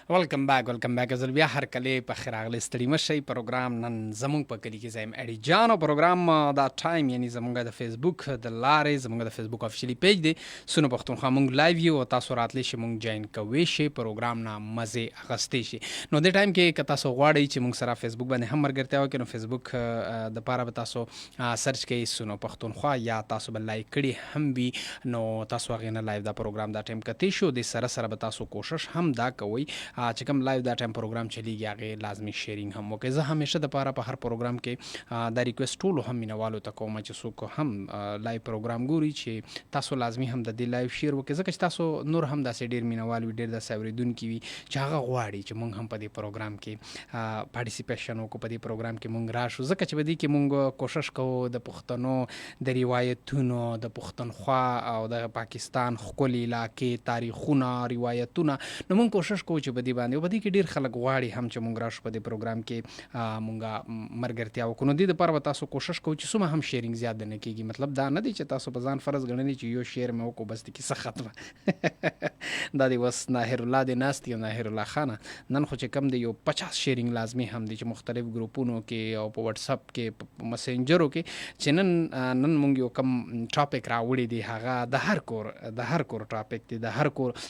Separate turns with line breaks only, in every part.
ویلکم بیک زل بیا هر کله په خیر اغلی ستړي مشي پروګرام نن زمونږ په کلی کې زم اډي جانو پروګرام دا ټایم یعنی زمونږ د فیسبوک د لارې زمونږ د فیسبوک افیشلی پیج دی سونو پښتونخوا مونږ لایو یو تاسو راتلی شي مونږ جوائن کوي شي پروګرام نه مزه اغستې شي نو د ټایم کې که تاسو غواړئ چې مونږ سره فیسبوک باندې هم مرګرتیا وکړو نو فیسبوک د پاره به تاسو سرچ کړئ سونو پښتونخوا یا تاسو بل لایک کړئ هم وي نو تاسو هغه نه لایو دا پروګرام دا ټایم کته شو د سره به تاسو کوشش هم دا کوئ چې کوم لایو دا ټایم پروګرام چلیږي هغه لازمي شیرینګ هم وکړي. زه همیشه د پاره په هر پروګرام کې دا ریکوست ټول هم مینوالو ته کوم چې څوک هم لایو پروګرام ګوري چې تاسو لازمي هم د دې لایو شیر وکړي ځکه چې تاسو نور هم داسې ډیر مینوال وي ډیر د اوریدونکو وي چې هغه غواړي چې مونږ هم په دې پروګرام کې پارټیسیپیشن وکړو په دې پروګرام کې مونږ راشو ځکه چې بدی کې مونږ کوشش کوو د پښتنو د روایتونو د پښتونخوا او د پاکستان خپل علاقې تاریخونه روایتونه نو مونږ کوشش کوو چې بدی باندې بدی کې ډیر خلک غواړي هم چې مونږ راشو په دې پروګرام کې مونږه مرګرتیا وکړو نو د لپاره تاسو کوشش کوو چې سمه هم شیرینګ زیات نه کیږي مطلب دا نه دی چې تاسو په ځان فرض غنئ چې یو شیر مې وکړو بس کې څه ختمه دا دی وس ناهر الله د ناستي ناهر الله خان نن خو چې کم دی یو 50 شیرینګ لازمي هم دي چې مختلف ګروپونو کې او په واتس اپ کې په مسنجرو کې چې نن مونږ یو کم ټاپک راوړی دی هغه د هر کور ټاپک دی د هر کور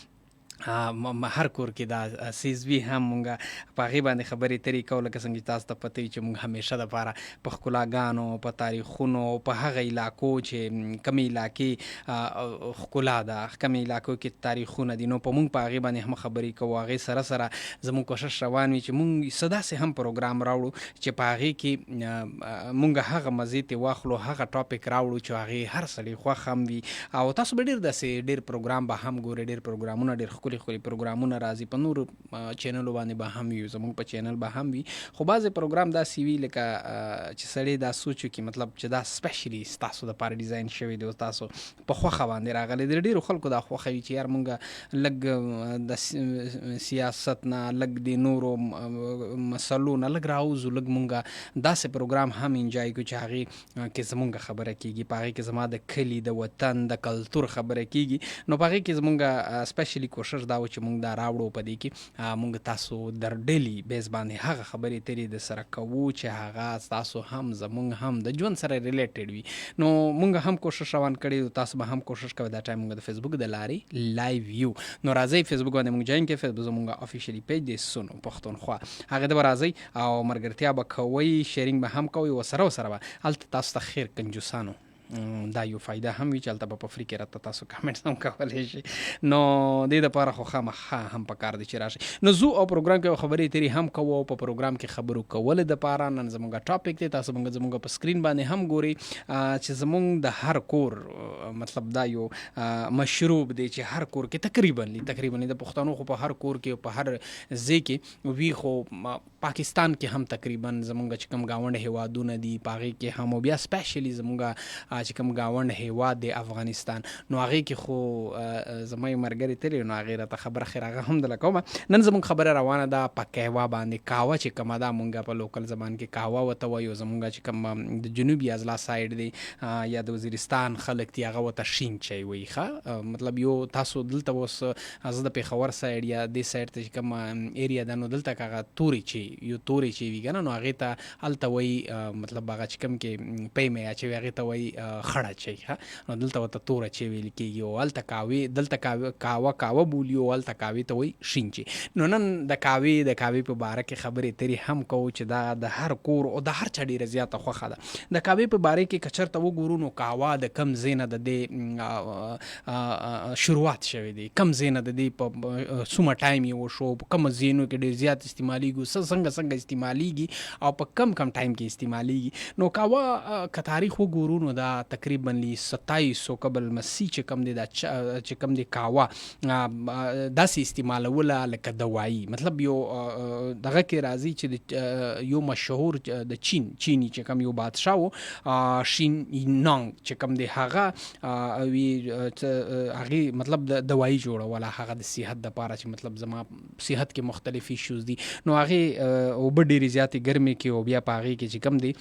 هر کور کې دا سیزوی هم مونږه په غي باندې خبرې ترې کول لکه څنګه تاسو ته پته چې مونږ همیشه د لپاره په خلاګانو په تاریخونو په هغه علاقو چې کمی علاقې خلا ده کمی علاقو کې تاریخونه دي نو په مونږ په غي باندې هم خبرې کوو هغه سره زموږ کوشش روان وي چې مونږ صدا سه هم پروګرام راوړو چې په هغه کې مونږ هغه مزيته واخلو هغه ټاپک راوړو چې هغه هر سړي خو هم وي او تاسو به ډیر پروګرام به هم ګوري ډیر پروګرامونه ډیر خولي پروګرامونه راځي په نور چینلو باندې به هم وي زموږ په چینل به هم وي خو بعضې پروګرام دا سی وي لکه چې سړی دا سوچو کې مطلب چې دا سپیشلی تاسو د پاره ډیزاین شوی دی تاسو په خوخه باندې راغلی د ډیرو خلکو دا خوخه وي چې یار مونږ لګ د سیاست نه لګ د نورو مسلو نه لګ راوځو لګ مونږ داسې پروګرام هم انجوای کوو چې هغه کې زمونږ خبره کیږي په هغه کې زما د کلی د وطن د کلچر خبره کیږي نو په هغه کې زمونږ سپیشلی کوشش دا و چې مونږ دا راوړو په دې کې مونږ تاسو در ډیلی بیس باندې هغه خبرې ترې د سره کوو چې هغه تاسو هم زمونږ هم د ژوند سره ریلیټډ وي نو مونږ هم کوشش روان کړی تاسو به هم کوشش کوئ دا ټایم مونږ د فیسبوک د لارې لایو یو نو راځي فیسبوک باندې مونږ جوائن کړئ فیسبوک زمونږ افیشلی پیج دی سونو پښتونخوا هغه د راځي او مرګرتیا به کوي شیرینګ به هم کوي وسره به الته تاسو ته خیر کنجوسانو دا یو فائدہ هم وی چلته په فری کې راته تاسو کمنټس هم کولای شي نو د دې لپاره خو خامخا هم پکار دي چې راشي نو زو او پروګرام کې خبرې تیری هم کوو په پروګرام کې خبرو کول د لپاره نن زموږه ټاپک دی تاسو زموږه په سکرین باندې هم ګوري چې زموږ د هر کور مطلب دا یو مشروب دی چې هر کور کې تقریبا د پښتنو خو په هر کور کې په هر ځای کې وی خو پاکستان کې هم تقریبا زموږ چې کوم گاوند هوادونه دي پاغي کې هم بیا سپیشلی زموږه چې کوم گاوند هیواد د افغانستان نو هغه کې خو زمای مرګري تل نو هغه ته خبره خیره هم د لکوم نن زموږ خبره روانه ده پکېوا باندې کاوه چې کومه ده مونږه په لوکل زبان کې کاوه وته وایو زمونږ چې کوم د جنوبي ازلا سایډ دی یا د وزیرستان خلک دی هغه وته شین چي وي ښه مطلب یو تاسو دلته وس از د پیښور سایډ یا د سایډ ته کوم ایریا ده نو دلته هغه توري چي یو توري چي وی کنه نو هغه ته الته وای مطلب هغه چې کوم کې پېمه یا چې هغه ته وای خړه چي نو دلته وته تور چي ویل کیږي او الته کاوي دلته کاوه بولی او الته کاوي ته وای شینچي نو نن د کاوي په باره کې خبرې تری هم کوو چې دا د هر کور او د هر چړي رضایت خوخه ده د کاوي په باره کې کچرته وګورو نو کاوا د کم زینه د شروعات شوه دي کم زینه د په سومه ټایم یو شو کم زینو کې ډیر زیات استعماليږي څنګه استعماليږي او په کم ټایم کې استعماليږي نو کاوا ک تاریخ وګورو نو دا تقریبا 2700 قبل مسیح چې کم دی دا چې کم دی کاوا داسې استعمالوله لکه دوايي مطلب یو دغه کې راځي چې یو مشهور د چینی چې کم یو بادشاه شین نانګ چې کم دی هغه وی هغه مطلب د دوايي جوړوله هغه د صحت د پاره چې مطلب زما صحت کې مختلف ایشوز دي نو هغه او ډېری زیاتې ګرمي کې او بیا پاغي کې چې کم دی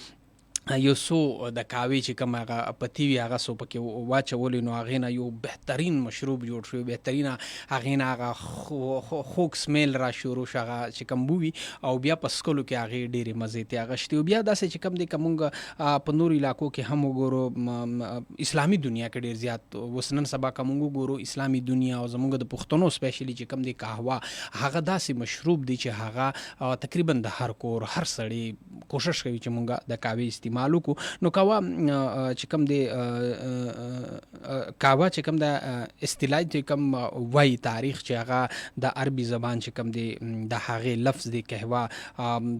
یو څو د قهوې چې کوم هغه پتی وي هغه څو پکې واچولې نو هغې نه یو بهترین مشروب جوړ شو، بهترینه هغې نه هغه خوږ سمیل را شروع شو، هغه چې کوم بو وي او بیا په څښلو کې هغې ډېرې مزې ترې اخیستې. او بیا داسې چې کوم دی که مونږ په نورو علاقو کې هم وګورو، اسلامي دنیا کې ډېر زیات اوس نن سبا که مونږ وګورو اسلامي دنیا او زمونږ د پښتنو سپیشلی چې کوم دی قهوه، هغه داسې مشروب دی چې هغه تقریبا د هر کور هر سړی کوشش کوي چې مونږ د قهوې استعمال وکړو. نو قهوه چې کوم دی قهوه چې کوم د اصطلاح چې کوم وایي تاریخ چې هغه د عربي زبان چې کوم دی د هغې لفظ دی قهوه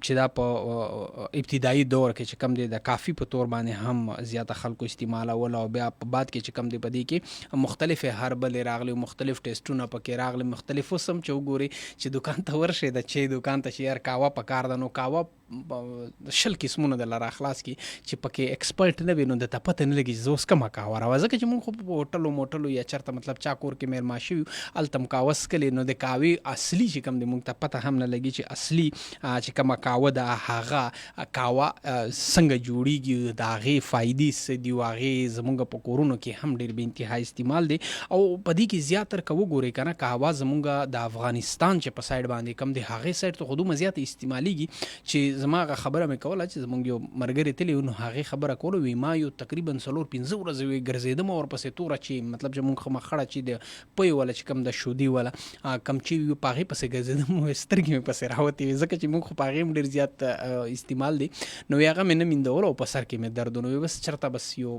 چې دا په ابتدایي دور کې چې کوم دی د کافي په طور باندې هم زیاته خلکو استعمالول، او بیا په بعد کې چې کوم دی په دې کې مختلفې هربلې راغلي، مختلف ټیسټونه پکې راغلي، مختلف اوس هم چې وګورئ چې دکان ته ورشئ د چای دکان ته چې یار قهوه پکار ده، نو قهوه 100 قسمونه درله راخلاص کړي چې پکې ایکسپرټ نه وي نو درته پته نه لګي چې زه اوس کومه قهوه راوړم. ځکه چې مونږ خو په هوټلو موټلو یا چېرته مطلب چا کور کې مېلمه شوي هلته م قهوه څښلې، نو د قهوې اصلي چې کوم دی مونږ ته پته هم نه لګي چې اصلي چې کومه قهوه ده هغه قهوه څنګه جوړیږي، د هغې فایدې څه دي، او هغې زمونږ په کورونو کې هم ډېر بې انتها استعمال دی. او په دې کې زیاتر که وګورئ که نه قهوه زمونږ د افغانستان چې په سایډ باندې کوم دی هغې سایډ ته خو دومره زیاته استعمالیږي چې زما هغه خبره مې کوله چې زمونږ یو ملګري تللی و، نو هغې خبره کوله، وی ما یو تقریبا 4-5 ورځې وی ګرځېدم ورپسې توره چې مطلب چې مونږ خمه خړه چې د پوی والا چې کوم د شودي والا کم چې وي په هغې پسې ګرځېدم، سترګې مې پسې راوتې وي ځکه چې مونږ خو په هغې هم ډېر زیات استعمال دی. نو هغه مې نه میندول او په سر کې مې درد و، نو بس چېرته بس یو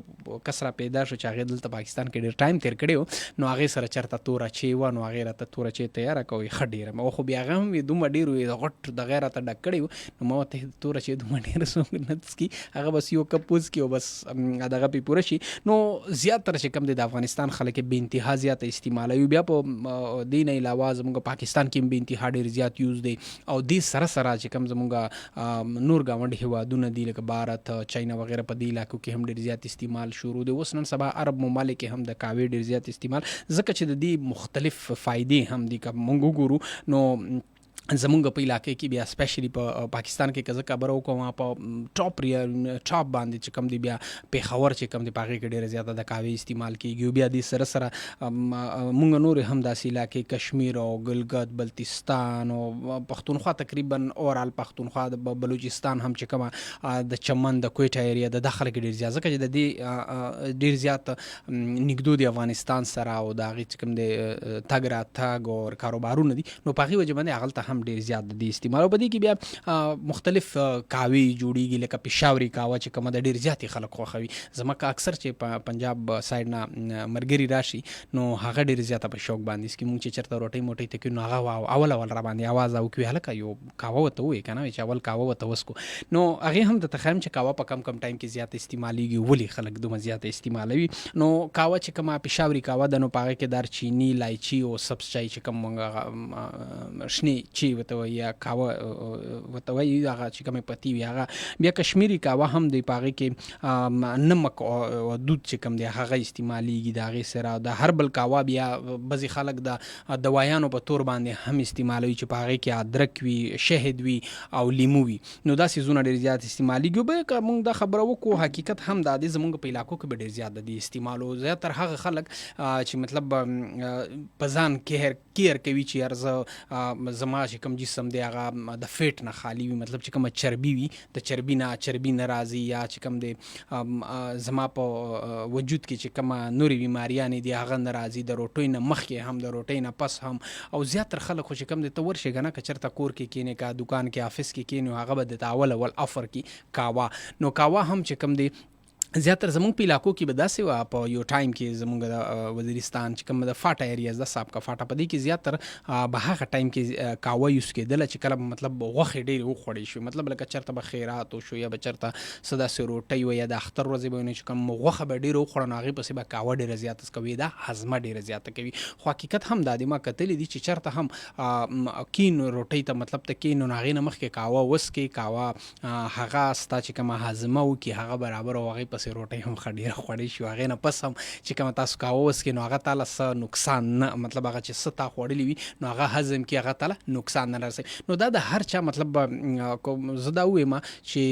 کس را پیدا شو چې هغې دلته پاکستان کې ډېر ټایم تېر کړی و، نو هغې سره چېرته توره چای وه، نو هغې راته توره چای تیاره کړه، وایي ښه ډېره. او خو بیا هغه هم وي دومره ډېر وي غټ دغه راته ډک کړی و، نو ما ورته توره چای دومره ډېره څوک نه څښي، هغه بس یو کپ وڅښي او بس دغه پې پوره شي. نو زیاتره چې کوم دی د افغانستان خلک یې بې انتها زیاته استعمالوي. بیا په دې نه علاوه زموږ پاکستان کې هم بې انتها ډېر زیات یوز دی، او دې سره سره چې کوم زموږ نور ګاونډي هېوادونه دي لکه بھارت، چاینا وغیره په دې علاقو کې هم ډېر زیات استعمال شروع دی. اوس نن سبا عرب ممالک کې هم د قهوې ډېر زیات استعمال، ځکه چې د دې مختلف فایدې هم دي. که موږ وګورو نو زمونږ په علاقې کې بیا سپیشلی په پاکستان کې که زه خبره وکړم په ټاپ باندې چې کوم دی بیا پېښور چې کوم دی په هغې کې ډېره زیاته د قهوې استعمال کېږي. او بیا دې سره سره مونږ نورې هم داسې علاقې کشمیر او ګلګت بلتستان او پښتونخوا تقریبا اورال پښتونخوا د بلوچستان هم چې کومه د چمن د کویټه ایریا د خلک ډېر زیات، ځکه چې د دې ډېر زیات نږدو د افغانستان سره او د هغې چې کوم دی تګ راتګ او کاروبارونه دي، نو په هغې وجه باندې هغلته هم ډېر زیات د دې استعمال. او په دې کې بیا مختلف قهوې جوړیږي لکه پېشاوري قهوه چې کومه د ډېر زیاتې خلک خوښوي. زما که اکثر چې په پنجاب سایډ نه ملګري راشي نو هغه ډېر زیاته په شوق باندې څښي. مونږ چې چېرته روټۍ موټۍ ته کړو نو هغه اول را باندې آواز وکړي هلکه یو قهوه ورته ووایې که نه، چې اول قهوه ورته وڅښو. نو هغې هم درته ښایم چې قهوه په کم ټایم کې زیاته استعمالېږي. ولې خلک دومره زیاته استعمالوي؟ نو قهوه چې کومه پېشاوري قهوه ده نو په هغې کې دارچیني، الایچي او سبز چای چې کوم مونږ شنې چای ورته وایي یا قهوه ورته وایي، هغه چې کومې پتی وي هغه. بیا کشمیري قهوه هم دی، په هغې کې نمک او دود چې کوم دی هغه استعمالېږي د هغې سره. د هربل قهوه بیا بعضې خلک د دوایانو په طور باندې هم استعمالوي چې په هغې کې ادرک وي، شهد وي او لیمو وي، نو دا څیزونه ډېر زیات استعمالېږي. بیا که موږ دا خبره وکړو حقیقت هم دا دی زموږ په علاقو کې به ډېر زیات د دې استعمال، او زیاتر هغه خلک چې مطلب په ځان کیر کوي چې یار زما چې کوم جسم دی هغه د فیټ نه خالی وي، مطلب چې کومه چربي وي د چربي نه راځي، یا چې کوم دی زما په وجود کې چې کومه نورې بیماریانې دي هغه نه راځي، د روټۍ نه مخکې هم د روټۍ نه پس هم. او زیاتر خلک خو چې کوم دی ته ورشې که نه که چېرته کور کې کښېنې که دکان کې آفس کې کښېنې هغه به درته اول افر کړي قهوه. نو قهوه هم چې کوم دی زیاتر زمونږ په علاقو کې به داسې وه په یو ټایم کې زمونږ د وزیرستان چې کوم د فاټه ایریاز ده صاحب کا فاټه، په دې کې زیاتر به هغه ټایم کې قهوه یوز کېدله چې کله مطلب غوښې ډېرې وخوړې شوې، مطلب لکه چېرته به خیرات وشو یا به چېرته څه داسې روټۍ وه یا د اختر ورځې به وینئ چې کوم غوښه به ډېره وخوړه نو هغې پسې به قهوه ډېره زیاته څکوي، دا هضمه ډېره زیاته کوي. خو حقیقت هم دا دی ما کتلي دي چې چېرته هم کینو روټۍ ته مطلب ته کینو نو هغې نه مخکې قهوه وڅکې، قهوه هغه ستا چې کومه هضمه وکړي هغه برابر او هغې پسې ورپسې روټۍ هم ښه ډېره خوړی شي. هغې نه پس هم چې کومه تاسو قهوه وڅښئ نو هغه تاله څه نقصان نه، مطلب هغه چې څه تا خوړلي وي نو هغه هضم کړي، هغه تاله نقصان نه رسوي. نو دا د هر چا مطلب زه دا ووایم چې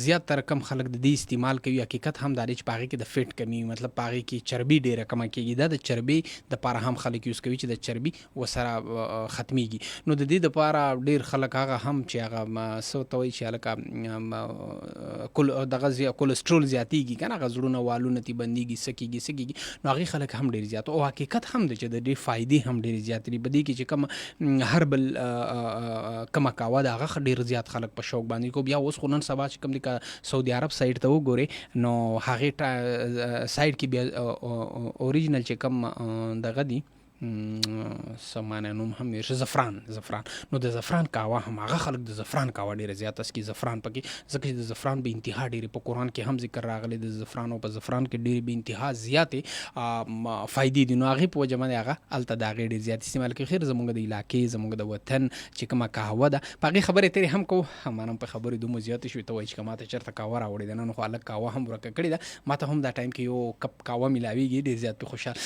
زیاتره کم خلک د دې استعمال کوي. حقیقت هم دا دی چې په هغې کې د فټ کمی وي، مطلب په هغې کې چربي ډېره کمه کېږي. دا د چربۍ دپاره هم خلک یوز کوي چې د چربي ورسره ختمیږي. نو د دې دپاره ډېر خلک هغه هم چې هغه څه ته وایي چې هلکه دغه کولسټرول زیاتېږي که نه، هغه زړونه والونه تې بندېږي څه کېږي نو هغې خلک هم ډېر زیات، او حقیقت هم دی چې د دې فایدې هم ډېرې زیاتې دي. په دې کې چې کومه هربل کومه قهوه ده هغه ډېر زیات خلک په شوق باندې کو. بیا اوس خو نن سبا چې کوم دی که سعودي عرب سایډ ته وګورې نو هغې سایډ کې بیا اوریجنل چې کوم دغه دي سمانه نوم هم یې زعفران. نو د زعفران قهوه هم هغه خلک د زعفران قهوه ډېره زیاته څکي زعفران پکې، ځکه چې د زعفران به انتها ډېرې په قرآن کې هم ذکر راغلی د زعفران، او په زعفران کې ډېرې به انتها زیاتې فایدې دي. نو هغې په وجه باندې هغه هلته د هغې ډېر زیات استعمال کوي. خیر زموږ د علاقې زموږ د وطن چې کومه قهوه ده په هغې خبرې ترې هم کوو. همانم په خبرې دومره زیاتې شوې ته وایي چې که ماته چېرته قهوه راوړې ده نن خو هلک قهوه هم ورکه کړې ده، ماته هم دا ټایم کې یو کپ قهوه میلاویږي، ډېر زیات پې خوشحال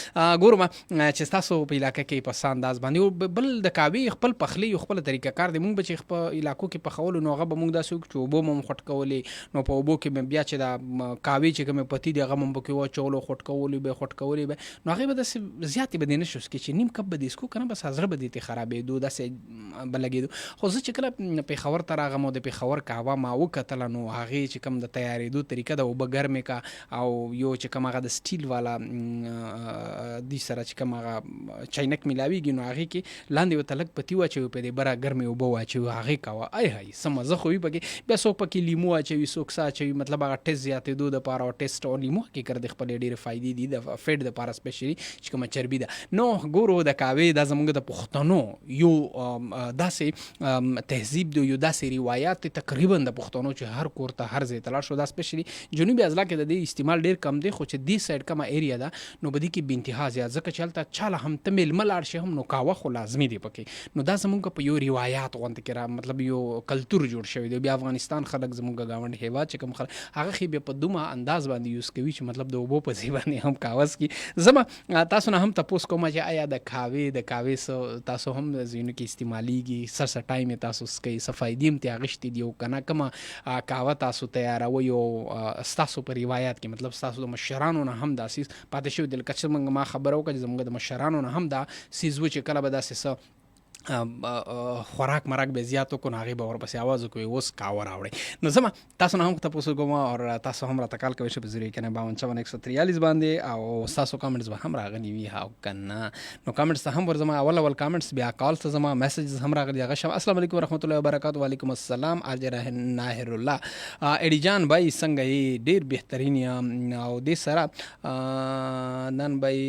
ګورم چې ستاسو په علاقه کې په انداز باندې. او بل د قهوې خپل پخلی یو خپل طریقه کار دی. مونږ به چې په علاقو کې پخولو نو هغه به مونږ داسې وکړو چې اوبه به مو خوټ کولې، نو په اوبو کې به بیا چې د قهوې چې کومې پتي دي هغه به مو پکې واچولو، خوټ کولې به نو هغې به داسې زیاتې به دې نه شو څکي چې نیم کپ به دې څکو که نه، بس زړه به دې ترې خرابېدو داسې به لګېدو. خو زه چې کله پېښور ته راغم او د پېښور قهوه ما وکتله نو هغې چې کوم د تیارېدو طریقه ده، اوبه ګرمې کا او یو چې کوم هغه د سټیل والا دوی سره چې کوم هغه چاینک میلاویږي نو هغې کې لاندې ورته لږ پتي واچوي، په دې بره ګرمې اوبه واچوي، هغې قهوه ای هی څه مزه خو وي پکې. بیا څوک پکې لیمو اچوي، څوک څه اچوي، مطلب هغه ټیسټ زیاتېدو دپاره او ټیسټ او لیمو حقیقت د خپلې ډېرې فایدې دي د فیټ دپاره سپیشلي چې کومه چربي ده. نو ګورو د قهوې دا زموږ د پښتنو یو داسې تهذیب دی، یو داسې روایات دی تقریبا د پښتنو چې هر کور ته هر ځای ته لاړ شو. دا سپیشلي جنوبي اضلاع کې د دې استعمال ډېر کم دی، خو چې دې سایډ کومه ایریا ده نو په دې کې بې انتها زیات، ځکه چې هلته چاله هم ته میلمه لاړ شي هم نو قهوه خو لازمي دی پکې. نو دا زموږ په یو روایات غونډه کې را مطلب یو کلتور جوړ شوی دی. بیا افغانستان خلک زموږ گاونډ هیواد چې کوم خلک هغه خې بیا په دومره انداز باندې یوز کوي چې مطلب د اوبو په ځای باندې هم قهوه څکي. زما تاسو نه هم تپوس کوم چې آیا د قهوې څه تاسو هم ځینو کې استعمالیږي، سر ټایم تاسو څکئ، څه فایدې هم ترې اخیستې دي او که نه کومه قهوه تاسو تیاروئ او ستاسو په روایات کې مطلب ستاسو د مشرانو نه هم دا څیز پاتې شوی دی. لکه چې ما خبره وکړه چې زموږ د مشرانو نه هم دا څیز و چې کله به داسې څه خوراک مراک به زیات وکړو نو هغې به ورپسې اواز وکړي اوس قهوه راوړئ. نو زما تاسو نه هم تپوس کوم او تاسو هم راته کال کوئ شئ په 051544143 باندې او ستاسو کامنټس به هم راغلي وي او که نه نو کامنټس ته هم ورځم. اول کامنټس بیا کال ته زما میسیجز هم راغلي هغه شم. السلام علیکم ورحمت الله وبرکاتہ. وعلیکم السلام ارجه ناهر الله ایډي جان بای څنګه یې؟ ډېر بهترین یم او دې سره نن بای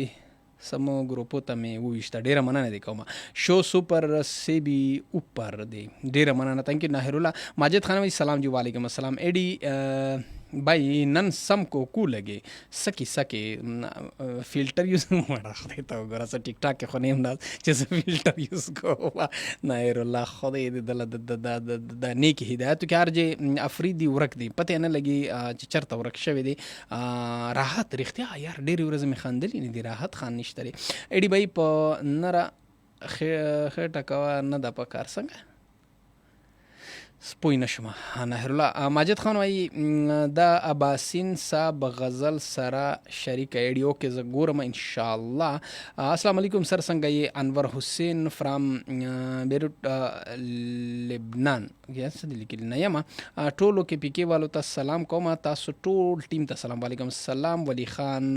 سمو ګروپو ته مې وویشته، ډېره مننه دی کومه. شو سوپر سی بی اوپر دی، ډېره مننه. تhank you ناهر الله. ماجد خان وایي سلام جی وعلیکم السلام. ایډي بای نن سم کو لګې سکی فیلټر یوز مړه خدای ته وګوره څه ټیک ټاک کې خو نه یم داس چې زه فیلټر یوز کوم. ناهر الله خدای دې د نیک هدایتو کې هر افریدي ورک دی پته نه لګي چې چرته ورک شوی دی. راحت رښتیا یار ډېرې ورځې مې خندلې نه دي، راحت خان نشته دی. ایډي بای په نره خېټه کوه نه ده په کار څنګه سپوی نشم. ناهر الله. ماجد خان وایي دا اباسین صاحب غزل سره شریک ایډیو کې زه ګورم انشاءالله. السلام علیکم سر څنګه یې؟ انور حسین فرام بیروت لبنان څه دي لیکلي نه یم. ټولو کې پی کې والو ته سلام کوم، تاسو ټول ټیم ته سلام. وعلیکم السلام. ولی خان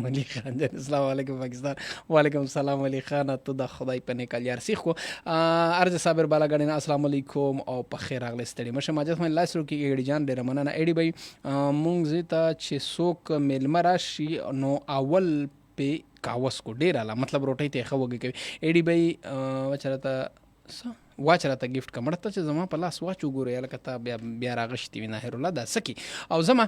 ولی خان جان السلام علیکم پاکستان. وعلیکم السلام ولی خان. ته د خدای په نیکال یار سیخ کو ارز صابر بالا غړنه السلام علیکم او په خیر راغلی ستړي مشه. ماجد خان لاسرو کې ایډي جان ډېر مننه. ایډي بای مونږ زیته چې څوک میلمه راشي نو اول په کاوس کو ډېر اعلی مطلب روټۍ ته خوږی کوي. ایډي بای وچرته واچراته ګیفټ کمړه ته چې زما په لاس واچو ګورې لکه ته بیا راغشتي وي ناهر الله دا سکی او زما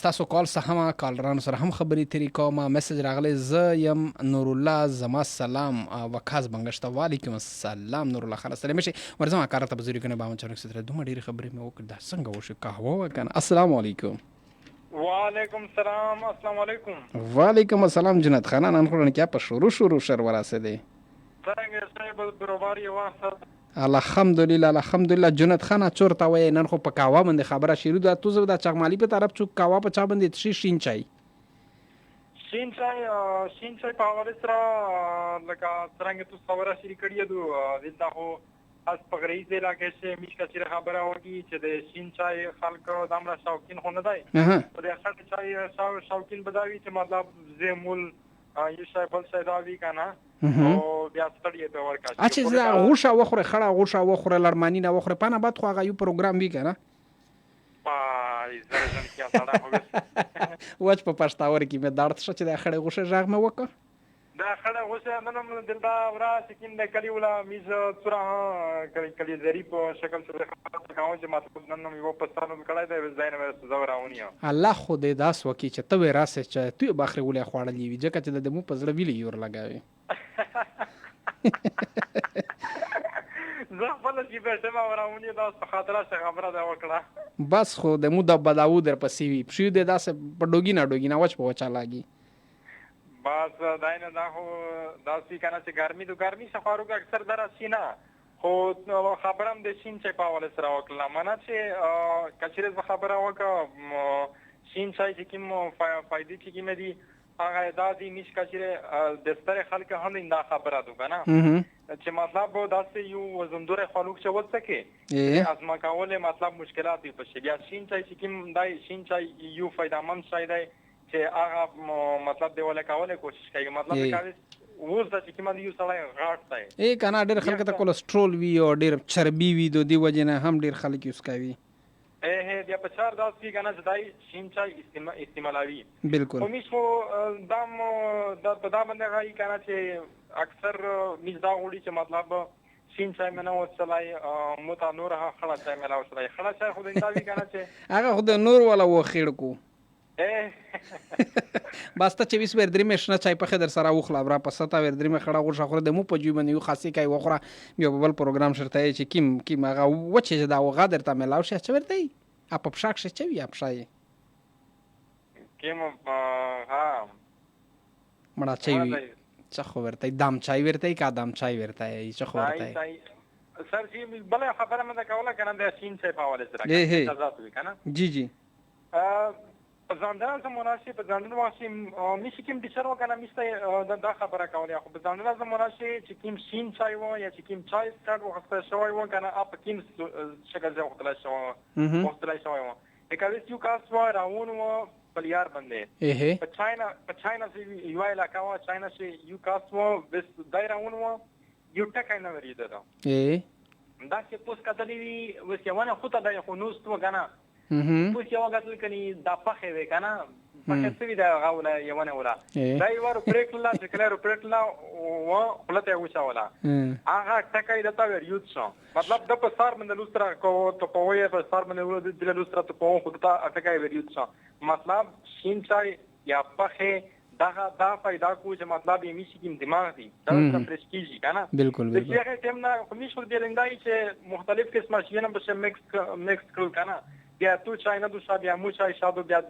ستاسو کال سره هم کالرانو سره هم خبرې ترې کوم. میسج راغلی زه یم نور الله زما سلام وکاز بنګشته. وعلیکم السلام نور الله خلاص سلام شي ورزما کار ته بزرګ نه باندې چرګ ستره دومره ډېرې خبرې مې وکړه دا څنګه وشو قهوه وکنه. السلام علیکم.
وعلیکم السلام. السلام علیکم.
وعلیکم السلام جنت خانه نن خو نه کیا په شروع شر وراسه دی
څنګه صاحب برابر یو وخت
الحمدلله جنت خانه چورته وای نن خو په کاوا باندې خبره شروع ده تو زو د چغمالی په طرف چوک کاوا په چا باندې تشي شین چای
شین چای په حواله سره لکه څنګه تو خبره شری کړی دو دلته هو اس پغریز دی لکه چې میشکا چې خبره وږي چې د شین چای خلکو دمره شوقین خو نه دی او د خټ چای شوقین بداوی چې مطلب زمول یو شای بل شای دا وی کنه او بیا ستړي ته ورکا
اچھا زه غوښه وخوره خړه غوښه وخوره لړمانی نه وخوره پنه بعد خو هغه یو پروګرام وی کنه
زه ځم کیا سره هوګس
وچ په پښتاور کې مې درد شو چې د خړې غوښه ژغ مې وکړ
دا خړه غوښه نن دلته ورا سکین د کلی ولا میز تورا کلی زری په شکل سره کاوه چې مطلب نن یو پستانو کړای دی زاینه مې زوراونی
الله خو دې داس وکي چې ته راسه چې تو باخره ولې خوړلې وي ځکه چې د مو په زړه ویلې یور لګاوي
زه خپل چې به سم وراونی دا خاطره څه خبره دا وکړه
بس خو د مو د بداو در پسې وي پښې دې داس په ډوګی نه وچ په وچا لاګي
بس داینه دا هو داسې کنه چې ګرمي سفاروګ اکثر دراسي نه خو خبرم د شین چای په حواله سره وکړه مانه چې کچریز خبره وکړه شین چای چې کوم فائدې چې کوم دي هغه دادی نش کچره د ستره خلک هم دا خبره دو کنه چې مطلب داسې یو وزندور خلک چې وڅکه از ما کوله مطلب مشکلات په شی بیا شین چای چې کوم دای شین چای یو فائدمن شای دی چې هغه مطلب دی ولا کوله کوشش کوي مطلب کوي اوس د چې کوم یو سړی غاټ دی
کنه ډېر خلک ته کولیسټرول وی او ډېر چربي وی د دې وجنه هم ډېر خلک یوز کوي
بیا په چار داس کې کنه ځدای شین چای استعمالوي
بالکل
خو میشو دام د په دا باندې غاي کنه چې اکثر میزدا وړي چې مطلب شین چای منو وصلای متا نور خړا چای ملا وصلای خړا چای خو د انتاوی کنه چې
هغه خو د نور ولا و خېړ کو بس ته چې وس ور درې مشنه چای په خدر سره وخلا برا په ستا ور درې مخړه غوښه خوره د مو په جیب باندې یو خاصی کوي وخوره یو بل پروګرام شرته چې کیم هغه وچه دا وغه درته ملاو شي چې ورته اپ پښاک شي چې یا پښای
کیم ها
مړه چای څه خو ورته دام چای ورته کا دام چای ورته څه خو ورته
سر جی بل خبره مده کوله کنه د شین چای په حواله سره اجازه وي کنه
جی
ځاندنه زموناشي په ځاندنه واشي میشي کوم ډیشر وکنه میسته دا خبره کوله خو په ځاندنه زموناشي چې کوم شین چای و یا چې کوم چای ستارت وخت شوی و کنه اپ کوم شکل ځای وخت لا شوی و اکاویس یو کاس و راون و بلیار باندې په چاینا سي یو علاقه و چاینا سي یو کاس و بس دای راون و یو ټکای نه ورید دا دا چې پوس کتلې وس یوانه خو ته د خنوست و کنه پوس یو غتل کني دا پخې وې کنه پخې سوي دا غاوله یوانه ولا دا یو ور پریکلا چې کله پریکلا و خپلته وچاولا هغه ټکای دتا ور یوت شو مطلب د په سار باندې لوسترا کو ته په وې په سار باندې ور د لوسترا ته په خو ته ټکای ور یوت شو مطلب شین چای یا پخې دا فائدہ کو چې مطلب یې میشي کوم دماغ دی دا فرش کیږي کنه
بالکل
د هغه ټیم نه کومش ور دی لندای چې مختلف قسمه شي نه به مکس کړل کنه بیا تو چای نه دوسا بیا مو چای شادو بیا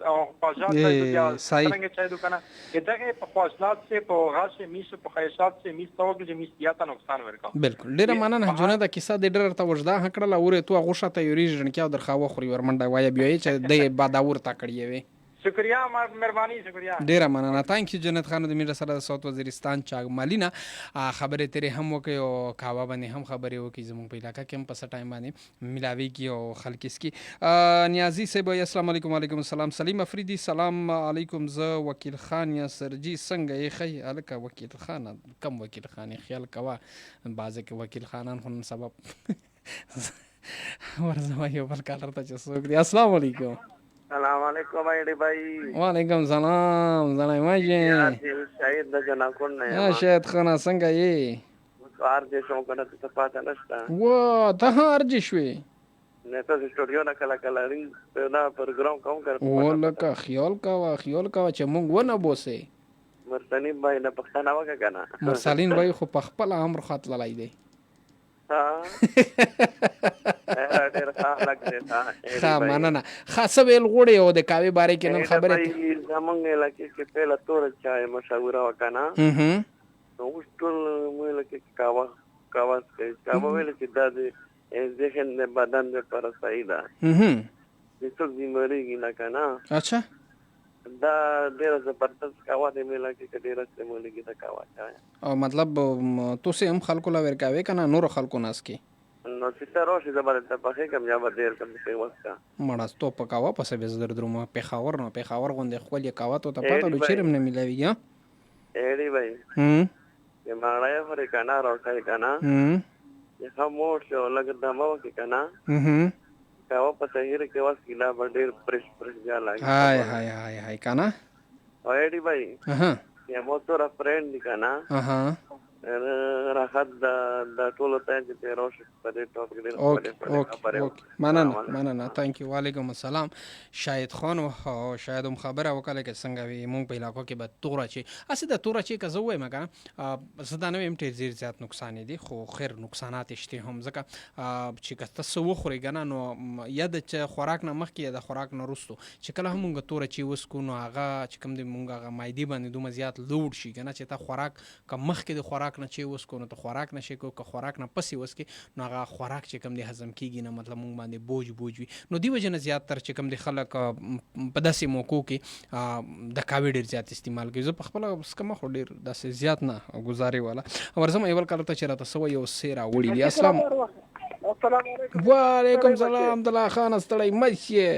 پاجات بیا څنګه چای دو کنه دغه په فاصلات سے په غاښه میشه په خیشات سے میسته وګړي میسته یا ته نقصان ورکا
بالکل ډیره مننه جونه د کیسه د ډیر ته وجدا هکړه لوره تو غوښه ته یوري ژن کې درخوا خوري ورمنډه وای بیا چې د باداور تا کړی وي
شکریہ مهرباني شکریہ
ډیره مننه تانک یو جنت خان د میر سره د صوت وزیرستان چاغ مالینا خبره تیرې هم وکي او کاوا باندې هم خبره وکي زموږ په علاقہ کې هم په ټایم باندې ملاوي کی او خلک اس کی نیازی صاحب السلام علیکم وعلیکم السلام سلیم افریدی سلام علیکم ز وکیل خان یا سرجی څنګه یې خی الکه وکیل خان کم وکیل خان خیال کوا بعضه کې وکیل خانان خو سبب ورزما یو بل کالر ته چې څوک دی السلام علیکم
السلام علیکم ایډی بھائی
وعلیکم سلام زنای ماجه
شاید د جنا کون نه
شاید خانه څنګه یې
کار دې شو کنه ته پاتہ نشته
و ته ارج شوي
نه ته سټوډیو نه کلا کلا رینګ دا پروګرام کوم کړ
ولکه خیال کا چې مونږ ونه بوسه
مرسلین بھائی نه پښتنه وکړه کنه
مرسلین بھائی خو په خپل امر خاط لای دی
ها ډېر ښه لګ دی
ښه مننه. ښه څه ویل غواړې او د قهوې باره کې نن خبرې
زمونږ علاقې کې پهله توره چای مشهوره وه که نه، نو اوس ټول مو علاقې کې قهوه څښي. قهوه ویل چې دا د ذهن د بدن دپاره صحیح ده، د څوک بیمارېږي نه که نه.
اچھا
دا ډېره زبردست قهوه دی، مې علاقې کې ډېره استعمالېږي د قهوه چای.
او مطلب تاسې هم خلکو له ورکوې که نه نورو خلکو ناست کې؟
نو چې ته راشې زه به درته پخېږم یا به ډېر کم پې وڅښه.
مړه تو په قهوه پسې بې زه در درومه. پېښور نه پېښور غوندې ښکلې قهوه تو ته پته لو چېرې هم نه میلاوېږي.
ایډي بھائی چې ماړی خورې که نه روټۍ که نه چې خاموش شي او لږ دمه وکړي که نه قهوه په صحیح کې وڅښي دا به ډېر فرش بیا لګي.
هاي هاي هاي هاي که نه.
او ایډي بھائی یا مو توره فرینډ دي که نه راحت د ټولو ته چې ته راشي په دې ټاپک ډېر
مننه. تانک یو. وعلیکم السلام. شاهد خان او شاید هم خبره وکړه چې څنګه وي مونږ په علاقو کې به توره چې اسې د توره چې که زه ووایم که نه زه دا نه وایم ډېر زیات نقصان دي، خو خیر نقصانات شته هم، ځکه چې که ته څه وخورې که نه نو یا د خوراک نه مخکې یا د خوراک نه وروستو چې کله هم مونږ توره چې وڅکو نو هغه چې کوم دی مونږ هغه معدې باندې دومره زیات لوډ شي که نه چې ته خوراک که مخکې د خوراک نه چې وڅکو نو ته خوراک نشي کو، که خوراک نه پسې وڅکې نو هغه خوراک چې کوم دی هضم کېږي نه، مطلب مونږ باندې بوج وي. نو دې وجې نه زیاتتر چې کوم دی خلک په داسې موقعو کې د قهوې ډېر زیات استعمال کوي. زه په خپله څکمه خو ډېر داسې زیات نه ګزارې والا ورځم. یو بل کال ته چې راته څه وایي یو څه راوړي دي. السلام وعلیکم سلام دلال خان ستړی مه شې.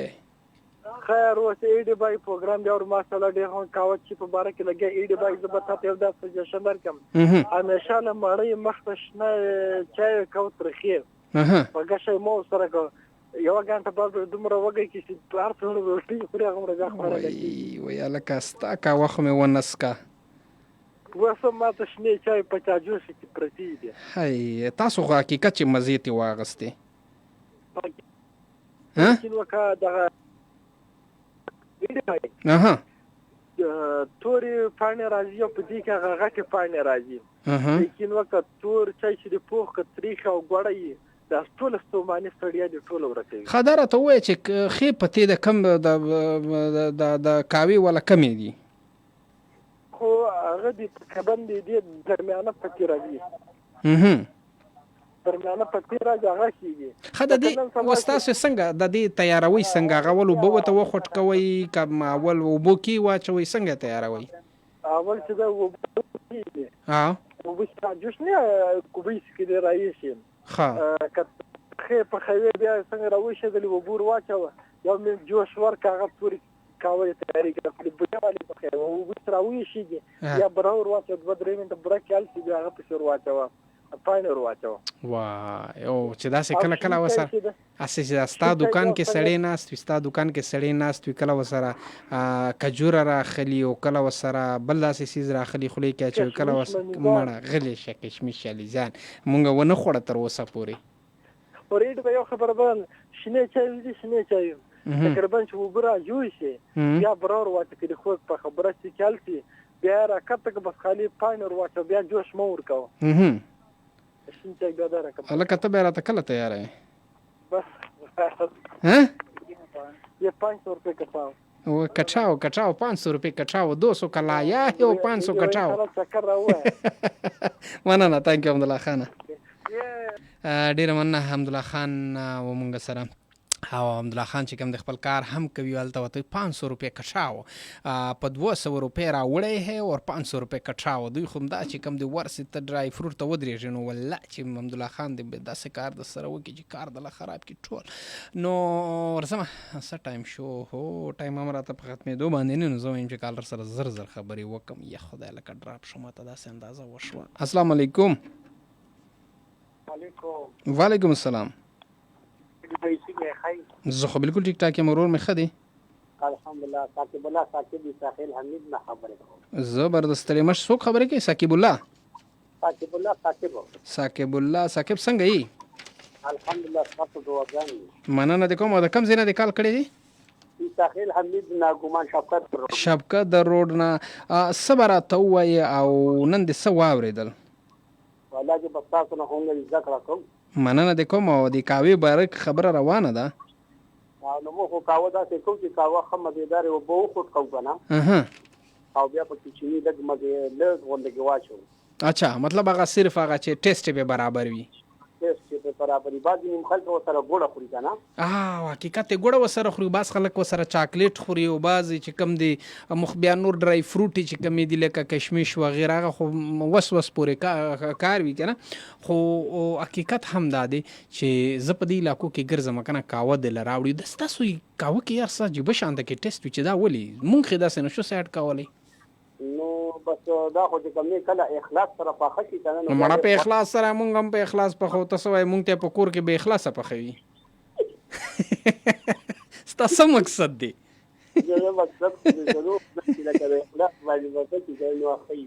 خیر اوس ایډي بای پروګرام دی او ماشاءالله ډېر هم کاوه چې په باره کې لګیا. ایډي بای زه به تاته یو دا سجیشن درکړم، همیشه له مړۍ مخته شنه چای کو ترخې په ګشه مو سره کو یوه ګنټه بعد دومره وږی کې چې هر څومره روټۍ خوري هغومره بیا خوړلی کېږي.
وایي هلکه ستا قهوه خو مې ونه څکه.
اوس هم ماته شنې چای په چاجوس کې پرتې دي.
هی تاسو خو حقیقت چې مزې ترې واخیستې
وکړه دغه تورې پاڼې راځي او په دې کې هغه غټې پاڼې راځي، لیکن وکړه تور چای چې د پوخ که تریخ او ګوړه یي دا ټوله ستوماني ستړیا دې ټوله ورکوي.
ښه دا راته ووایه چې ښې پتې د کم د قهوې والا کمې دي؟
خو هغه دې تقریبا دې درمیانه پتې راځي، درمیانه پتې راځي هغه کېږي.
ښه د دې اوس تاسو څنګه د دې تیاروئ څنګه؟ هغه اول اوبه ورته وخوټ کوئ که اول اوبو کې واچوئ څنګه تیاروئ؟
اول چې دا اوبه کېږي اوبه چې جوش نه کوبیس کې دې راایشي که ښې پخوې بیا څنګه راویښېدلې اوبه ور واچوه یو مې جوش ورکړه هغه پورې قهوه یې تیارېږي بوډۍ والې پخوې اوبه چې راویښېږي بیا بوره ور واچوه 2-3 منټه بوره کې هلسي بیا هغه پسې ور واچوه پاڼې ور واچوه. وای
او چې داسې کله کله ورسره هسې چې ستا دوکان کې سړی ناست وي کله ورسره کجوره راخلي او کله ورسره بل داسې څیز راخلي خولې کې اچوي کله مړه غلی شه کشمش علیزان مونږ ونه خوړه تر اوسه پورې.
ورېډ به یو خبره به شنې چای دي شنې چای تقریبا چې اوبه راجوی شي بیا بره ور واچه کړي خو په خبره چې کلسي بیا راکته که بس خالي پاڼې ور واچوه بیا جوش مه ورکوه.
هلکه ته بیا راته کله تیاره یې؟
بس یہ 500 روپے کٹاؤ
وہ کٹاؤ 500 روپے کٹاؤ 200 کا لایا ہے وہ 500 کٹاؤ. مننه. تانک یو حمدالله خان. ډېره مننه حمدالله خان و مونږ سره او حمدالله خان چې کوم د خپل کار هم کوي هلته ورته 500 روپے کټاو په 200 روپے راوړی ہے اور 500 روپے کټاو. دوی خو دا چې کوم د ورسې ته ډرای فروټ ته ودرېږي نو والله چې حمدالله خان د داسې کار د سره وکړي چې کار دله خراب کړي ټول. نو ورځمه څه ټایم شو هو ټایم هم راته په ختمېدو باندې نه نو زه وایم چې کالر سره زر خبرې وکړم یا خدای لکه ډراپ شو ماته داسې اندازه وشوه. السلام علیکم. وعلیکم السلام. زه خو بالکل ټیک ټاک یم ورور مې ښه دی
الحمدلله. ثاقب الله ثاقب ساحل حمید نه خبرې کوم.
زبردست ستړی مه څوک خبرې کوي؟ ثاقب الله ثاقب څنګه یې؟
الحمدلله ستاسو دعاګانې.
مننه د کوم او د کوم ځای نه دې کال کړی دی؟
ساحل حمید نه ګمان
شفقت د روډ نه. څه به راته ووایې او نن دې څه واورېدل؟
والله چې بس تاسو نه هم زده کړه کوم
مننه د کوم او د کاوی بارک خبره روانه ده.
نو مو خو کاوه داسې کوم چې کاوه ښه مزېدارې اوبه وخوټ کوو که نه او بیا پکې چیني لږ لږ غونډه کې واچوو.
اچھا مطلب هغه صرف هغه چې ټیسټ به برابر وي.
ټیسټ چې برابر وي. بعضې نیم خلک ورسره ګوړه خوري که نه.
حقیقت یې ګوړه ورسره خوري. بعض خلک ورسره چاکلیټ خوري او بعضې چې کوم دی مخ بیا نور ډرای فروټي چې کومې دي لکه کشمش وغیره هغه خو وس پورې کار وي که نه. خو حقیقت هم دا دی چې زه په دې علاقو کې ګرځم که نه کاوه دله راوړي. د ستاسو کاوه کې یار څه عجیبه شانته کې ټیسټ وي چې دا ولې مونږ خې داسې نشو سیټ کولی.
نو بس دا خو چې کوم نه کله اخلاص سره پاخه شي کنه.
نو مړه په اخلاص سره مونږ هم په اخلاص پخو. تاسو وای مونږ ته په کور کې به اخلاص پخوي. ستاسو مقصد دی؟
زه مقصد دې ضرور چې لکه اخلاص باندې وته چې نو اخی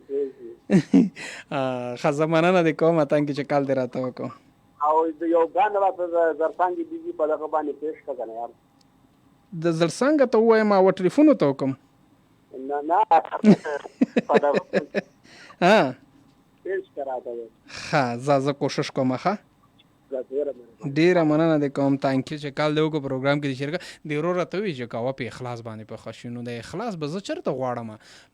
خزمانه نه د کومه تانګي چې کال دی راته وکړو
او یو غان راته زرسانګي بيزي په دغه باندې پیش کړه یار.
د زرسانګ ته وایم او ټلیفون ته وکم.
نه پیش کراته.
ها زه کوشش کوم. ښه ډیره مننه د کوم تانکي چې کال دی وکړو پروګرام کې د شرکت د ورور راته وی چې کاوه په اخلاص باندې په خښ نو د اخلاص به زه چرته غواړم.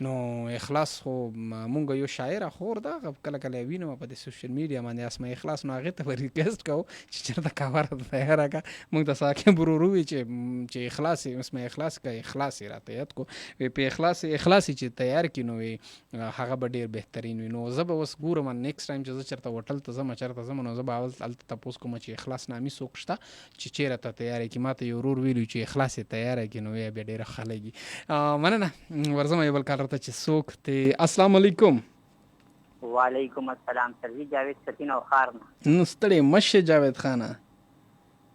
نو اخلاص خو مونږ یو شاعر خور دا کله کله وینم په د سوشل میډیا باندې اسمه اخلاص نو هغه ته ریکوست کو چې چرته کاوه تیار کا مونږ ته ساکه برورو وی چې اخلاص اسمه اخلاص کا اخلاص راته یاد کو په اخلاص چې تیار کینو هغه به ډیر بهترین وي. نو زه به اوس ګورم نیکسټ ټایم چې زه چرته هوټل ته زما چرته زما نو زه به اول تاسو کوم چې اخلاص نامي څوک شته چې چیرې ته تیار کی ماته یو ورور ویلو چې اخلاص تیار کی نو بیا ډیره خلګي. مننه ورزم یو بل کار ته چې څوک ته. السلام علیکم.
وعلیکم السلام. سروي جاوید سکین او خارنه.
نو ستړي مشه جاوید خانه.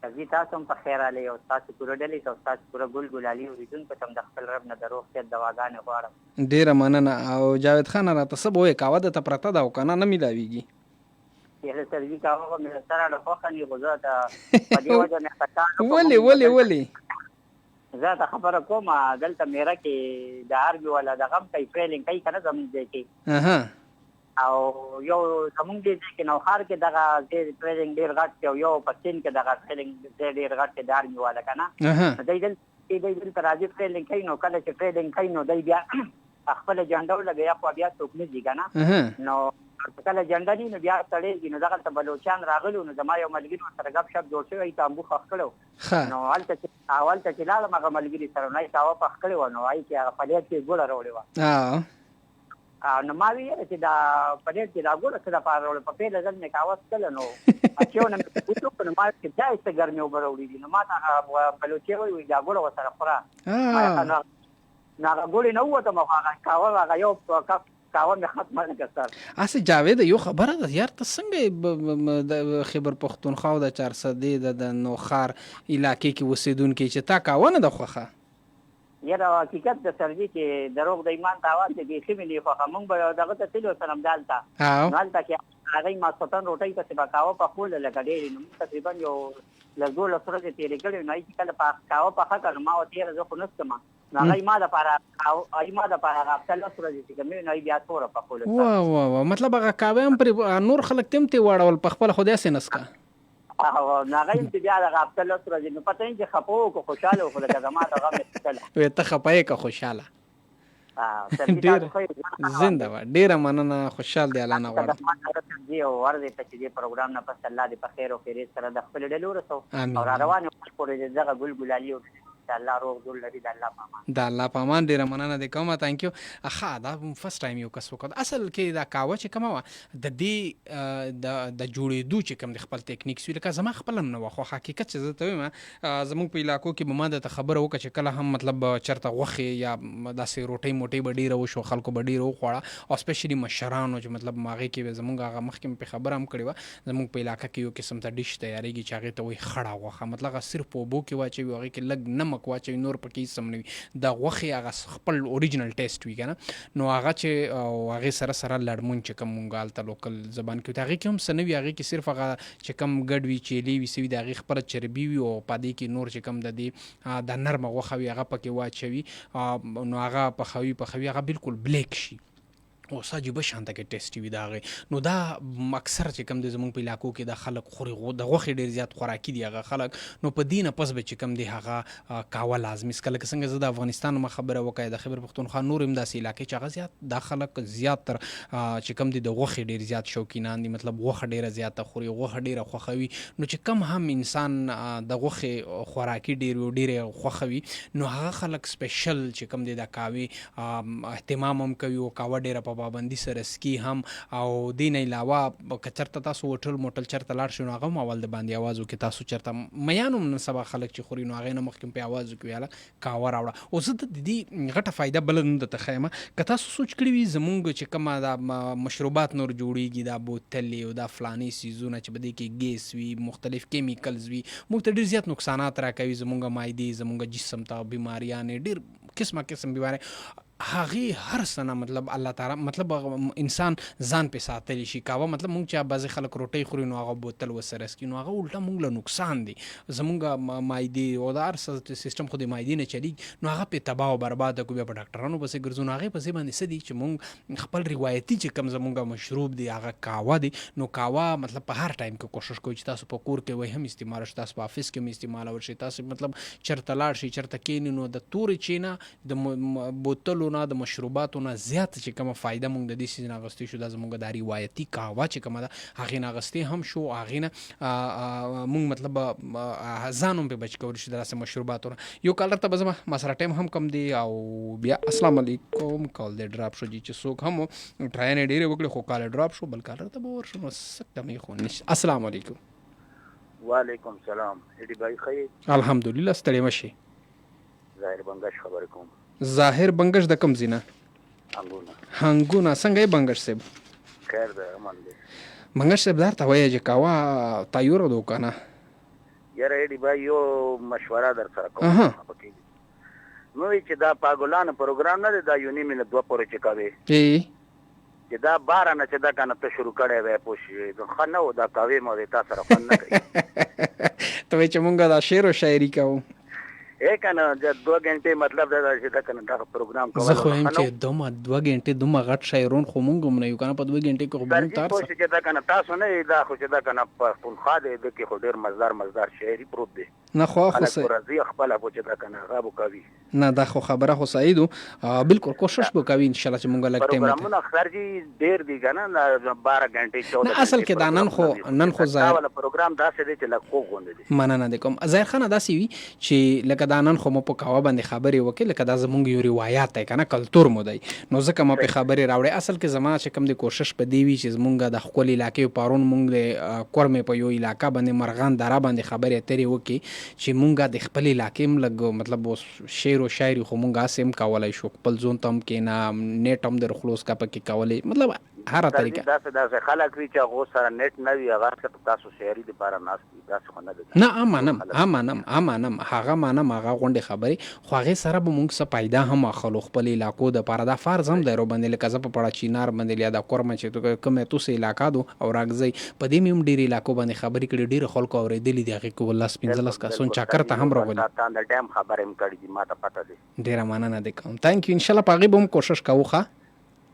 سروي تاسو هم په خیر علي او تاسو پوره ډلې او تاسو پوره ګل علي اوریدون په تم د خپل رب نه دروغ ته دواګانې غواړم.
ډیره مننه. او جاوید خان راته سب وې کاوه د ته پرته دا کنه نه ملاويږي.
یله سروي کاوه مې سره له خوخني غوځه ته په دې وجه نه پتا.
ولې
زه ته خبره کوم دلته میرا کې د ارګ ولا د غم کوي فریلینګ کوي کنه زموږ دی کې او یو زموږ دی کې نو خار کې دغه فریلینګ ډیر غټ یو پښتين کې دغه فریلینګ ډیر غټ د ارګ ولا کنه دې راځي فریلینګ کوي نو کله چې فریلینګ کوي نو دای بیا خپل جنډو لګیا خو بیا څوک نه دی کنه. نو کله جنډا نو بیا تړېږي نو دغه ته بلوچستان راغلو نو زما یو ملګری سره غب شپ جوړ شوی تامبو خخ کړو نو حالت چې لاله مغه ملګری سره نه تاوه پخ کړو نو آی چې هغه پلیټ کې ګوله راوړې و نو ما وی چې دا پلیټ کې دا ګوله سره پاره په پیله ځل نه کاوه کله نو اچو نه پوتو نو ما چې دا است ګرمي وبروړي نو ما ته بلوچي وی دا ګوله وسره خورا نه ګوله نو وته مخه کاوه هغه یو کاوه مې ختمه نه کړه.
اسه جاوید یو خبره ده یار ته څنګه د خیبر پختونخوا د 400 د نوخار علاقې کې اوسیدونکو چې تا کاوه نه د خوخه
یاره حقیقت د سرجی چې دروغ د ایمان داوا چې به خې ملي خوخه مونږ به دغه ته تلو سلام دالتا دالتا کې هغه ما سوتن روټي په سبا کاوه په خول لګړې نو تقریبا یو لګول سره چې تیرې کړي نه چې کله په کاوه په خکه ما او تیر زه خو نستم نه ما د پاره غفتل سره چې کوم نه بیا تور په خول
وا مطلب هغه کاوه هم پر نور خلک تم ته واړول په خپل خدای سينسکا
او ناغیم چې بیا د غفتل سره چې په پته چې خپو کو خوشاله خو د زما د غم استل
وي ته خپای کا خوشاله زنده و ډیره مننه خوشحال دی الله نه غواړم
دی او ورته چې دی پروګرام نه پس الله دې په خیر او خیریت سره د خپل ډلو رسو او روانه پورې دغه ګل علي او الله روغ جوړ لري د الله
پامان ډیره مننه د کومه ثانک یو اخا دا فرست ټایم یو کس وکړ اصل کې دا کاوه چې کومه د دې د جوړېدو چې کوم د خپل ټیکنیکس وی لکه زما خپل نه خو حقیقت چې زه ته وایم زموږ په علاقو کې به ما د خبره وکړه چې کله هم مطلب چرته غوخه یا داسې روټي موټي بډیره وشو خلکو بډیره وخوړه او سپیشلی مشرانو چې مطلب ماغه کې زموږ هغه مخکې په خبره هم کړې و زموږ په علاقې کې یو قسم ته ډیش تیاریږي چې هغه ته وي خړه غوخه مطلب صرف په بو کې واچي هغه کې لګ نمک واچي نور پکې سم نه وي دا غوخه هغه خپل اوریجنل ټیسټ وی کنه نو هغه چې هغه سره لړمون چې کوم مونږال ته لوکل زبان کې هغه کې هم سنوي هغه کې صرف هغه چې کم ګډ وی چيلي وي سوي د هغه خپل چربي وي او پدې کې نور چې کم د دې د نرمه غوخه وي هغه پکې واچوي نو هغه په خوي هغه بالکل بلیک شي اوس عجیبه شانته کې ټیسټي وي د هغې. نو دا اکثر چې کوم دی زموږ په علاقو کې د خلک خوري د غوښې ډېر زیات خوراکي دي هغه خلک. نو په دې نه پس به چې کوم دی هغه کاوه لازمي څکه. لکه څنګه زه د افغانستان ما خبره وکړه د خیبر پښتونخوا نور هم داسې علاقې چې هغه زیات دا خلک زیات تر چې کوم دی د غوښې ډېر زیات شوقینان دي، مطلب غوښه ډېره زیاته خوري، غوښه ډېره خوښوي. نو چې کم هم انسان د غوښې خوراکي ډېرې خوښوي نو هغه خلک سپیشل چې کوم دی د کاوې اهتمام هم کوي او کاوه ډېره په پابندي سره سکي هم. او دې نه علاوه که چېرته تاسو هوټل موټل چېرته لاړ شئ نو هغه هم اول د باندې آواز وکړي تاسو چېرته میان هم نن سبا خلک چې خوري نو هغې نه مخکې په آواز وکړي یاله کاوه راوړه. او زه د دې غټه فایده بله نه درته ښیم. که تاسو سوچ کړي وي زمونږ چې کومه دا مشروبات نور جوړېږي دا بوتلې او دا فلاني څیزونه چې په دې کې ګیس وي، مختلف کیمیکلز وي، موږ ته ډېر زیات نقصانات راکوي زمونږ معدې زمونږ جسم ته بیماریانې ډېر قسم بیمارۍ هغې هر څه نه مطلب الله تعالی مطلب انسان ځان پې ساتلی شي. کاوه مطلب مونږ چې بعضې خلک روټۍ خوري نو هغه بوتل ورسره څکي نو هغه الټه مونږ له نقصان دی. زمونږ معدې او د هر څه سیسټم خو د معدې نه چلیږي نو هغه پې تباه او برباده کړو. بیا په ډاکټرانو پسې ګرځو نو هغې پسې باندې څه دي چې مونږ خپل روایتي چې کوم زمونږ مشروب دی هغه کاوه دی. نو کاوه مطلب په هر ټایم کې کوشش کوئ چې تاسو په کور کې وایي هم استعمال شي، تاسو په افیس کې هم استعمالول شي، تاسو مطلب چېرته لاړ شي چېرته کښېنئ نو د تورې چای نه د بوتلو نه د مشروبات نه زیات چې کومه فایده مونږ د دې څیز نه اغوستې شو دا زمونږ دا روایتي کاوه چې کومه ده هغې نه اغوستې هم شو. هغې نه مونږ مطلب ځان هم پې بچ کولی شو د داسې مشروباتو نه. یو کالر ته به زما سره ټایم هم کم دی او بیا السلام علیکم کال دی ډراپ شو جي چې څوک هم ټراینې ډېرې وکړې خو کال ډراپ شو. بل کالر ته به ورشو نو څه کمې خو نشته. السلام علیکم.
وعلیکم سلام. ایډي بھائی ښه؟
الحمدلله ستړی مه شي.
ظاهر بنګش خبرې کوم.
ظاهر بنګش د کوم ځای نه؟ هنګونه. څنګه یې بنګش صاحب؟
خیر ده امن دی.
بنګش صاحب درته وایه چې کاوه تیاره ده که نه؟
یاره ایډي بھائی یو مشوره در سره کوم نو چې دا پاګلانو پروګرام نه دی دا یو نیمې نه دوه پورې چې کوې چې دا باره نه چې دا که نه ته شروع کړی وی پوه شي ښه نه و دا کوې مو د تا سره خوند نه کوي.
ته وایې چې مونږ دا شعر و شاعري کوو
که نه 2 غنټې مطلب دا چې دا که نه دغه پروګرام کول
زه خو یم چې 2 غنټې دومره غټ شاعرون خو مونږ هم نه یو که نه په 2 غنټې کې خو به مونږ تار
څه چې دا که نه تاسو نه یې دا خو چې دا که نه پښتونخوا دی د کې خو ډېر مزدار شاعري پروت دی
نه خو
خلک به راځي خپله به چې دا که نه هغه به کوي
نه دا خو خبره خو صحیح ده بالکل کوشش به کوي انشاءالله چې مونږ لږ ټایم
پروګرامونه اختر جي ډېر دي که نه 12 غنټې 14
نه اصل کې دا نن خو ظاهر
دا پروګرام داسې دی چې لږ خوږ غوندې دی.
مننه دې کوم ظاهر خانه داسې وي چې لکه دا نن خو مو په کاوه باندې خبرې وکړې لکه دا زمونږ یو روایات دی که نه کلتور مو دی نو ځکه ما پې خبرې راوړې. اصل کې زما چې کوم دی کوشش په دې وي چې زمونږ د ښکلې علاقې پرون مونږ د کورمې په یو علاقه باندې مرغان دره باندې خبرې اترې وکړي چې مونږ د خپل علاقې هم لږ مطلب شعر و شاعري خو مونږ هسې هم کولی شو خپل ځون ته هم کښېنه نیټ هم در خلاص کا پکې کولی مطلب هره طریقه
داسې خلک وي چې هغو سره نیټ نه وي هغه صرف تاسو شاعري دپاره ناست وي داسې خو نه ده. نه امانم هغه منم هغه غونډې خبرې خو هغې سره به مونږ څه پیدا هم اخلو خپل علاقو دپاره. دا فرض هم دی روباندې لکه زه په پړه چینار باندې یا دا کورمه چې کومې توسې علاقه دو او راګځئ په دې مې هم ډېرې علاقو باندې خبرې کړي ډېرو خلکو اورېدلي دي هغې کې 10-15 کسان چاکر ته هم راغلي د ټایم خبرې هم کړي دي ما ته پته دی.
ډېره مننه دی کوم تانک یو انشاءالله په هغې به هم کوشش کوو ښه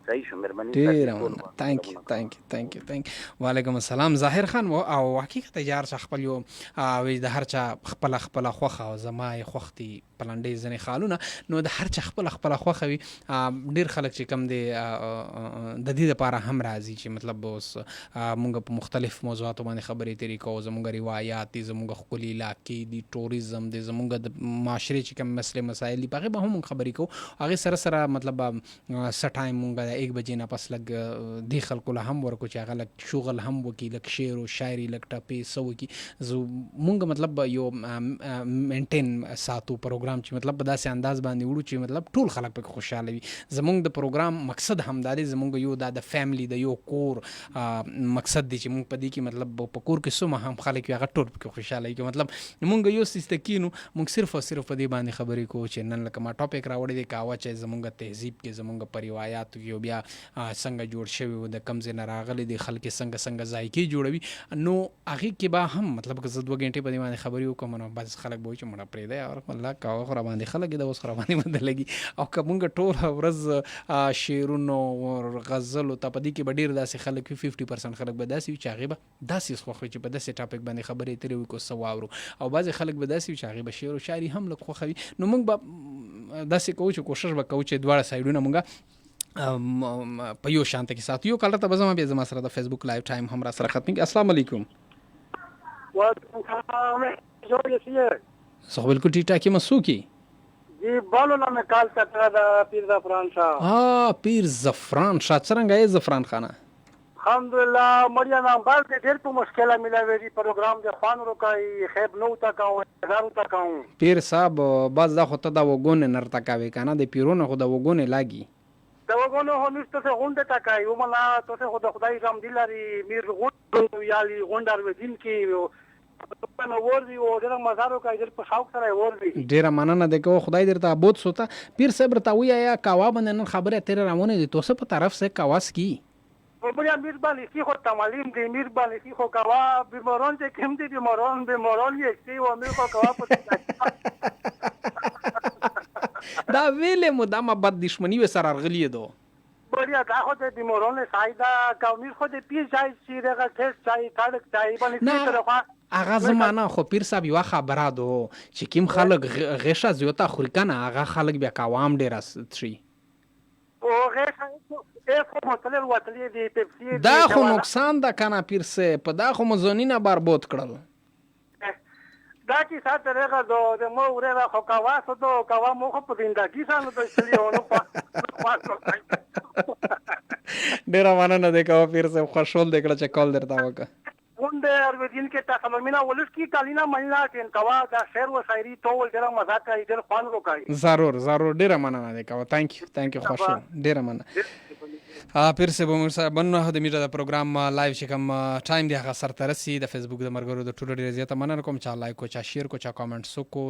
صحیح شو مهرباني
ډېره مننه تانک وعلیکم السلام. ظاهر خان او حقیقت یار چې خپل یو د هر چا خپله خوښه او زما یې خوښ دي پلنډې ځینې خالونه نو د هر چا خپله خوښه وي. ډېر خلک چې کم دی د دې دپاره هم راځي چې مطلب اوس مونږ په مختلف موضوعاتو باندې خبرې تېرې کوو زمونږ روایات دي زمونږ ښکلي علاقې دي ټوریزم دی زمونږ د معاشرې چې کوم مسلې مسایل دي په هغې به هم مونږ خبرې کوو. هغې سره مطلب څه ټایم مونږ د 1 بجې نه پس لږ دې خلکو له هم ورکو چې هغه لږ شغل هم وکړي لږ شعر و شاعري لږ ټپې څه وکړي مونږ مطلب یو مینټین ساتو پروګرام چې مطلب په داسې انداز باندې وړو چې مطلب ټول خلک پکې خوشحاله وي. زمونږ د پروګرام مقصد همدا دی زمونږ یو د فیملی د یو کور مقصد دی چې مونږ په دې کې مطلب په کور کې څومره هم خلک وي هغه ټول پکې خوشحاله وي. مطلب مونږ یو څیز ته کینو مونږ صرف او صرف په دې باندې خبرې کوو چې نن لکه ما ټاپک راوړی دی کاوه چې زمونږ تهذیب کې زمونږ په روایاتو کې بیا څنګه جوړ شوی و د کم ځای نه راغلی دی خلک څنګه ذایقې جوړوي نو هغې کې به هم مطلب که زه 2 غنټې په دې باندې خبرې وکړم نو بعض خلک به وایي چې مړه پرېږدی یار الله کوه خو راباندې خلک د اوس خو راباندې باندې لګي او که مونږ ټوله ورځ شعرونو غزلو ته په دې کې به ډېر داسې خلک وي 50% خلک به داسې وي چې هغې به داسې خوښ وي چې په داسې ټاپک باندې خبرې اترې وي کو څه واورو او بعضې خلک به داسې وي چې هغې به شعر و شاعري هم لږ خوښوي نو موږ به داسې کوو چې کوشش به کوو چې دواړه سایډونه مونږ په یو شانته کې ساتو یو کالر ته به زما بیا زما سره د فیسبوک لایو ټایم هم را سره ختم کړي السلام علیکم صاحب بالکل ٹھیک ٹھاک ہے مسو کی
جی بالو لا میں کال کرتا تھا پیر زفران شاہ
ہاں پیر زفران شاہ څنګه یې زفران خانه
الحمدلله مړیا نام باز دې ډېر په مشکله ملاوي پروګرام د خوان روکای خیب نو تا کاو هزارو تا کاو
پیر صاحب باز دا خو ته دا وګونه نرتا کاوي کنه د پیرونو خو دا وګونه لاګي
دا وګونه هو نشته څه غونډه تا کای او منا ته خو د خدای رحم دی لري میر غونډه یالي غونډار ودین کې نو ورځي او د مزارو کای د په شاوق سره ورځي
ډیره مننه ده کو خدای درته ابود سوتا پیر صاحب ته ویا کاوا باندې خبره تیر راونه دي توسه په طرف سے کاواس کی
بڑا میربانی سی خو تمالیم دی میربانی سی خو کوا بیماران چې کم دي بیماران یې سی و مې خو کوا په
دا ویلې مو دا ما بد دشمنی و سره غلی دو
بڑیا دا خو د بیماران سایدا کومیر خو د پی ځای سی دغه ټیسټ ځای کارک ځای باندې طرفه
هغه زمانہ خو پیر صاحب یو خبره دو چې کیم خلک غشه زیاته خوري کنه هغه خلک بیا کوام ډیر استري
او غشه
دا خو نقصان ده کنه پیر سه په دا خو مزونینا برباد کړل
دا کی سات رغه د مو ورغه خو کاواسو دو کاوا مو خو په زندګی سره د چلیونو
ډیر مننه ده کوه پیر سه خوشحال دکړه چې کال درته وکړه
غونډه اروین کې تاسو مینا ولس کی کالینا ملنا چې کوا دا شعر و شاعری ټول ډیر مزه کوي ډیر خوان وکړي
ضرور ډیر مننه ده کوه تhank you خوشحال ډیر مننه پیر سے بمر صاحب بنو د میډیا د پروګرام لایو چې کوم ټایم دی هغه سره ترسي د فیسبوک د مرګرو د ټولو ډیر زیاته مننه کوم چې لایک کو چا شیر کو چا کامنټس کو